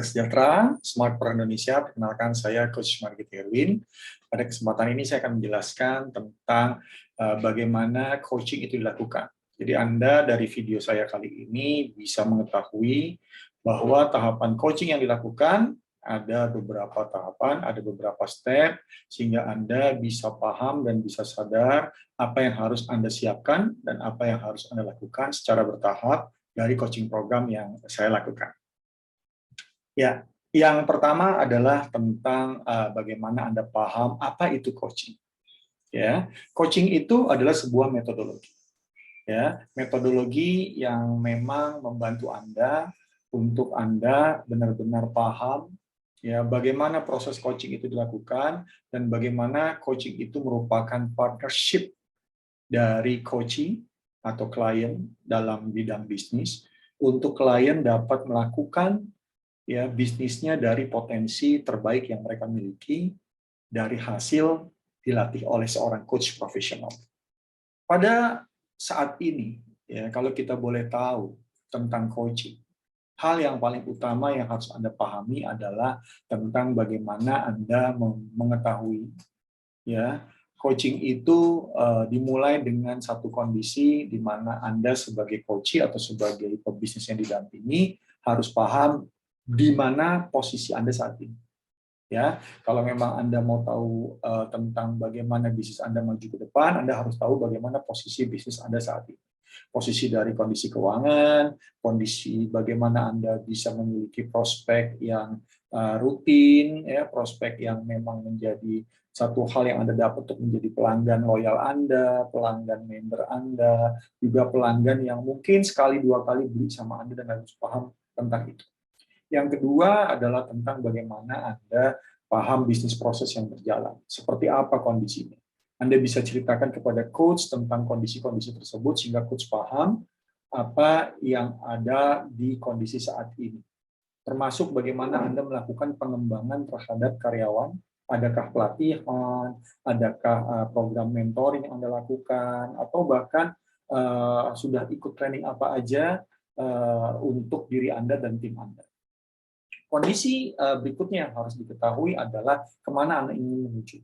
Sejahtera, Smart for Indonesia. Perkenalkan, saya Coach Margit Herwin. Pada kesempatan ini saya akan menjelaskan tentang bagaimana coaching itu dilakukan. Jadi Anda dari video saya kali ini bisa mengetahui bahwa tahapan coaching yang dilakukan ada beberapa tahapan, ada beberapa step, sehingga Anda bisa paham dan bisa sadar apa yang harus Anda siapkan dan apa yang harus Anda lakukan secara bertahap dari coaching program yang saya lakukan. Ya, yang pertama adalah tentang bagaimana Anda paham apa itu coaching. Ya, coaching itu adalah sebuah metodologi. Ya, metodologi yang memang membantu Anda untuk Anda benar-benar paham ya bagaimana proses coaching itu dilakukan dan bagaimana coaching itu merupakan partnership dari coaching atau klien dalam bidang bisnis untuk klien dapat melakukan ya bisnisnya dari potensi terbaik yang mereka miliki dari hasil dilatih oleh seorang coach profesional. Pada saat ini ya kalau kita boleh tahu tentang coaching, hal yang paling utama yang harus Anda pahami adalah tentang bagaimana Anda mengetahui ya coaching itu dimulai dengan satu kondisi di mana Anda sebagai coach atau sebagai pebisnis yang didampingi harus paham di mana posisi Anda saat ini. Ya, kalau memang Anda mau tahu tentang bagaimana bisnis Anda maju ke depan, Anda harus tahu bagaimana posisi bisnis Anda saat ini. Posisi dari kondisi keuangan, kondisi bagaimana Anda bisa memiliki prospek yang rutin, ya, prospek yang memang menjadi satu hal yang Anda dapat untuk menjadi pelanggan loyal Anda, pelanggan member Anda, juga pelanggan yang mungkin sekali dua kali beli sama Anda dan harus paham tentang itu. Yang kedua adalah tentang bagaimana Anda paham bisnis proses yang berjalan. Seperti apa kondisinya. Anda bisa ceritakan kepada coach tentang kondisi-kondisi tersebut sehingga coach paham apa yang ada di kondisi saat ini. Termasuk bagaimana Anda melakukan pengembangan terhadap karyawan, adakah pelatihan, adakah program mentoring yang Anda lakukan, atau bahkan sudah ikut training apa aja untuk diri Anda dan tim Anda. Kondisi berikutnya yang harus diketahui adalah kemana Anda ingin menuju.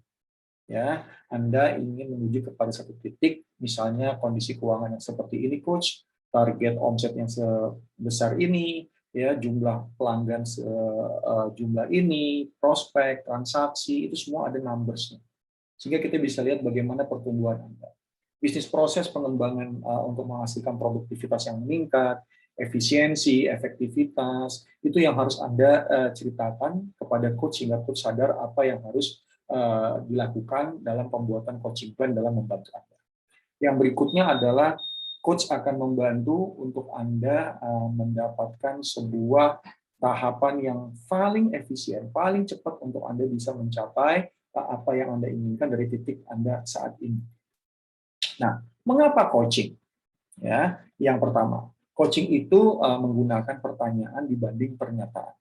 Ya, Anda ingin menuju kepada satu titik, misalnya kondisi keuangan yang seperti ini, coach, target omset yang sebesar ini, ya, jumlah pelanggan jumlah ini, prospek, transaksi, itu semua ada numbers-nya. Sehingga kita bisa lihat bagaimana pertumbuhan Anda. Bisnis proses pengembangan untuk menghasilkan produktivitas yang meningkat, efisiensi, efektivitas, itu yang harus Anda ceritakan kepada coach sehingga coach sadar apa yang harus dilakukan dalam pembuatan coaching plan dalam membantu Anda. Yang berikutnya adalah coach akan membantu untuk Anda mendapatkan sebuah tahapan yang paling efisien, paling cepat untuk Anda bisa mencapai apa yang Anda inginkan dari titik Anda saat ini. Nah, mengapa coaching? Ya, yang pertama, coaching itu menggunakan pertanyaan dibanding pernyataan.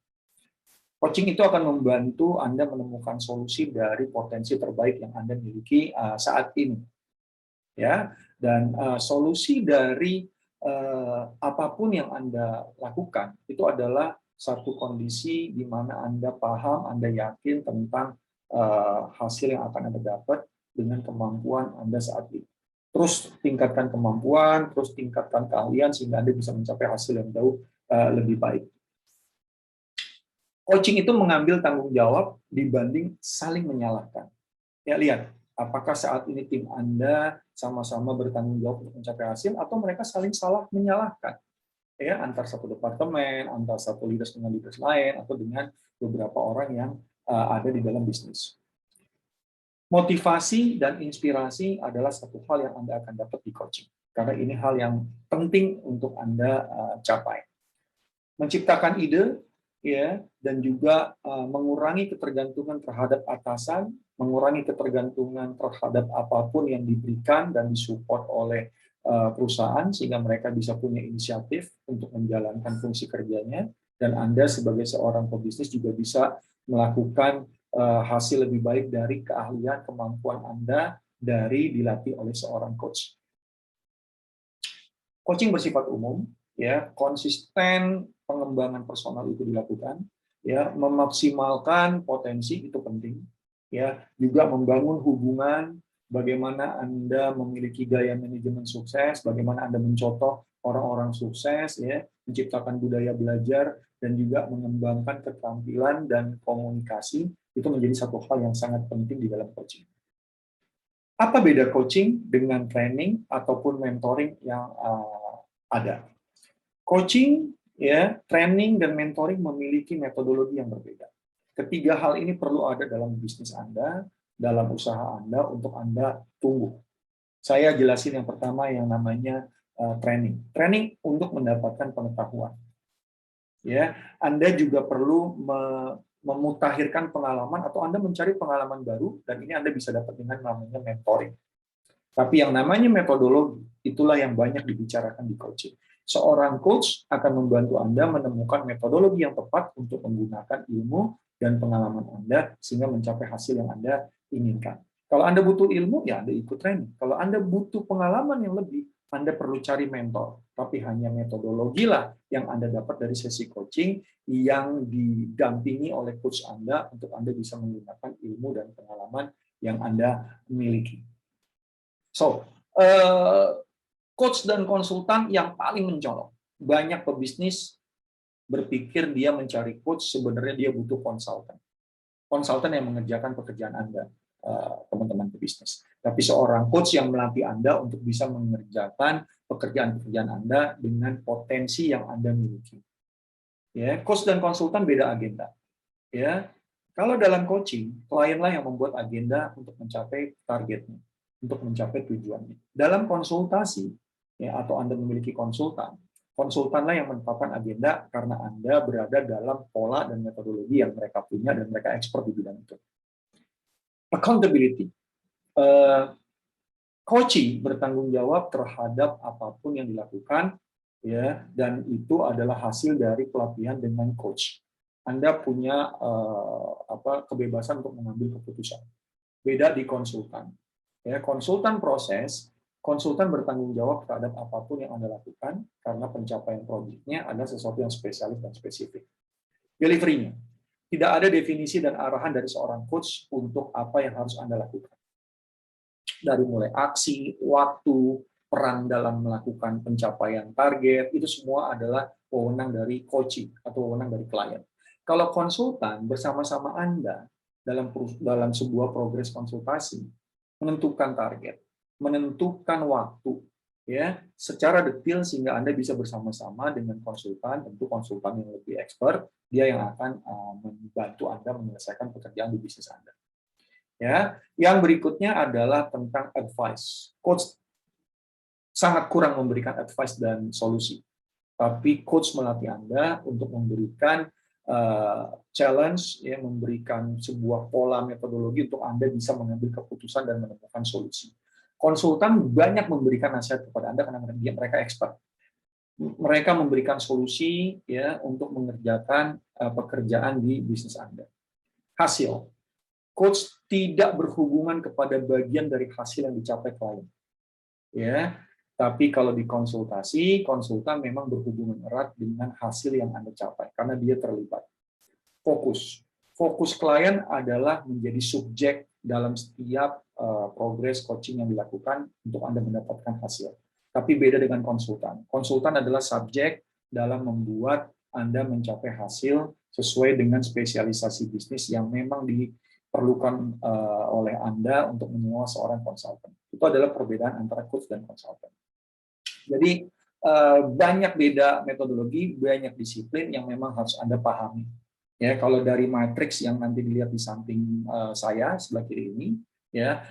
Coaching itu akan membantu Anda menemukan solusi dari potensi terbaik yang Anda miliki saat ini. Ya, dan solusi dari apapun yang Anda lakukan itu adalah satu kondisi di mana Anda paham, Anda yakin tentang hasil yang akan Anda dapat dengan kemampuan Anda saat ini. Terus tingkatkan kemampuan, terus tingkatkan keahlian sehingga Anda bisa mencapai hasil yang jauh lebih baik. Coaching itu mengambil tanggung jawab dibanding saling menyalahkan. Ya, lihat, apakah saat ini tim Anda sama-sama bertanggung jawab untuk mencapai hasil atau mereka saling salah menyalahkan. Ya, antar satu departemen, antar satu leaders dengan leaders lain, atau dengan beberapa orang yang ada di dalam bisnis. Motivasi dan inspirasi adalah satu hal yang Anda akan dapat di coaching. Karena ini hal yang penting untuk Anda capai. Menciptakan ide, ya, dan juga mengurangi ketergantungan terhadap atasan, mengurangi ketergantungan terhadap apapun yang diberikan dan disupport oleh perusahaan, sehingga mereka bisa punya inisiatif untuk menjalankan fungsi kerjanya, dan Anda sebagai seorang pebisnis juga bisa melakukan hasil lebih baik dari keahlian, kemampuan Anda dari dilatih oleh seorang coach. Coaching bersifat umum, ya, konsisten pengembangan personal itu dilakukan, ya, memaksimalkan potensi itu penting, ya, juga membangun hubungan, bagaimana Anda memiliki gaya manajemen sukses, bagaimana Anda mencontoh orang-orang sukses, ya, menciptakan budaya belajar, dan juga mengembangkan keterampilan dan komunikasi, itu menjadi satu hal yang sangat penting di dalam coaching. Apa beda coaching dengan training ataupun mentoring yang ada? Coaching, ya, training dan mentoring memiliki metodologi yang berbeda. Ketiga hal ini perlu ada dalam bisnis Anda, dalam usaha Anda untuk Anda tumbuh. Saya jelasin yang pertama yang namanya training. Training untuk mendapatkan pengetahuan. Ya, Anda juga perlu memutakhirkan pengalaman atau Anda mencari pengalaman baru, dan ini Anda bisa dapat dengan namanya mentoring. Tapi yang namanya metodologi, itulah yang banyak dibicarakan di coaching. Seorang coach akan membantu Anda menemukan metodologi yang tepat untuk menggunakan ilmu dan pengalaman Anda sehingga mencapai hasil yang Anda inginkan. Kalau Anda butuh ilmu, ya Anda ikut training. Kalau Anda butuh pengalaman yang lebih, Anda perlu cari mentor. Tapi hanya metodologi lah yang Anda dapat dari sesi coaching yang didampingi oleh coach Anda untuk Anda bisa menggunakan ilmu dan pengalaman yang Anda miliki. So, coach dan konsultan yang paling mencolok. Banyak pebisnis berpikir dia mencari coach, sebenarnya dia butuh konsultan. Konsultan yang mengerjakan pekerjaan Anda, teman-teman pebisnis. Tapi seorang coach yang melatih Anda untuk bisa mengerjakan pekerjaan-pekerjaan Anda dengan potensi yang Anda miliki. Ya, coach dan konsultan beda agenda. Ya, kalau dalam coaching, klienlah yang membuat agenda untuk mencapai targetnya, untuk mencapai tujuannya. Dalam konsultasi, ya, atau Anda memiliki konsultan, konsultanlah yang menetapkan agenda karena Anda berada dalam pola dan metodologi yang mereka punya dan mereka expert di bidang itu. Accountability. Coaching bertanggung jawab terhadap apapun yang dilakukan, ya, dan itu adalah hasil dari pelatihan dengan coach. Anda punya kebebasan untuk mengambil keputusan. Beda di konsultan. Ya, konsultan proses, konsultan bertanggung jawab terhadap apapun yang Anda lakukan karena pencapaian proyeknya ada sesuatu yang spesialis dan spesifik. Delivery-nya. Tidak ada definisi dan arahan dari seorang coach untuk apa yang harus Anda lakukan. Dari mulai aksi, waktu, peran dalam melakukan pencapaian target, itu semua adalah wewenang dari coaching atau wewenang dari klien. Kalau konsultan bersama-sama Anda dalam sebuah progres konsultasi, menentukan target, menentukan waktu, ya, secara detail sehingga Anda bisa bersama-sama dengan konsultan, tentu konsultan yang lebih expert, dia yang akan membantu Anda menyelesaikan pekerjaan di bisnis Anda. Ya, yang berikutnya adalah tentang advice. Coach sangat kurang memberikan advice dan solusi, tapi coach melatih Anda untuk memberikan challenge, ya, memberikan sebuah pola metodologi untuk Anda bisa mengambil keputusan dan menemukan solusi. Konsultan banyak memberikan nasihat kepada Anda karena mereka expert. Mereka memberikan solusi, ya, untuk mengerjakan pekerjaan di bisnis Anda. Hasil. Coach tidak berhubungan kepada bagian dari hasil yang dicapai klien. Ya, tapi kalau di konsultasi, konsultan memang berhubungan erat dengan hasil yang Anda capai karena dia terlibat. Fokus. Fokus klien adalah menjadi subjek dalam setiap progres coaching yang dilakukan untuk Anda mendapatkan hasil. Tapi beda dengan konsultan. Konsultan adalah subjek dalam membuat Anda mencapai hasil sesuai dengan spesialisasi bisnis yang memang diperlukan oleh Anda untuk menyewa seorang konsultan. Itu adalah perbedaan antara coach dan konsultan. Jadi banyak beda metodologi, banyak disiplin yang memang harus Anda pahami. Ya, kalau dari matriks yang nanti dilihat di samping saya sebelah kiri ini, ya,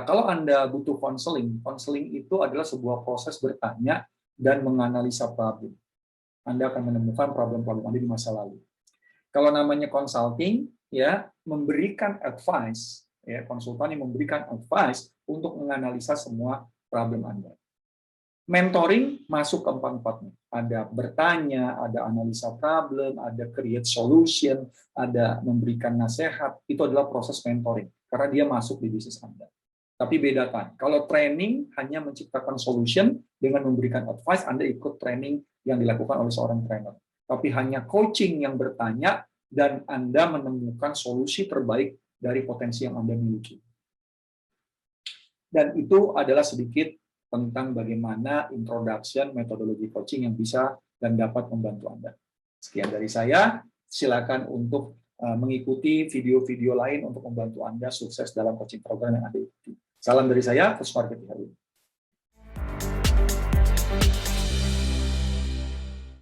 kalau Anda butuh konseling, konseling itu adalah sebuah proses bertanya dan menganalisa problem. Anda akan menemukan problem-problem Anda di masa lalu. Kalau namanya consulting, ya, memberikan advice, ya, konsultan yang memberikan advice untuk menganalisa semua problem Anda. Mentoring masuk ke empat-empatnya. Ada bertanya, ada analisa problem, ada create solution, ada memberikan nasihat. Itu adalah proses mentoring, karena dia masuk di bisnis Anda. Tapi bedakan, kalau training hanya menciptakan solution dengan memberikan advice, Anda ikut training yang dilakukan oleh seorang trainer. Tapi hanya coaching yang bertanya dan Anda menemukan solusi terbaik dari potensi yang Anda miliki. Dan itu adalah sedikit tentang bagaimana introduction metodologi coaching yang bisa dan dapat membantu Anda. Sekian dari saya, silakan untuk mengikuti video-video lain untuk membantu Anda sukses dalam coaching program yang Anda ikuti. Salam dari saya, Coach Mark Giti Herwin.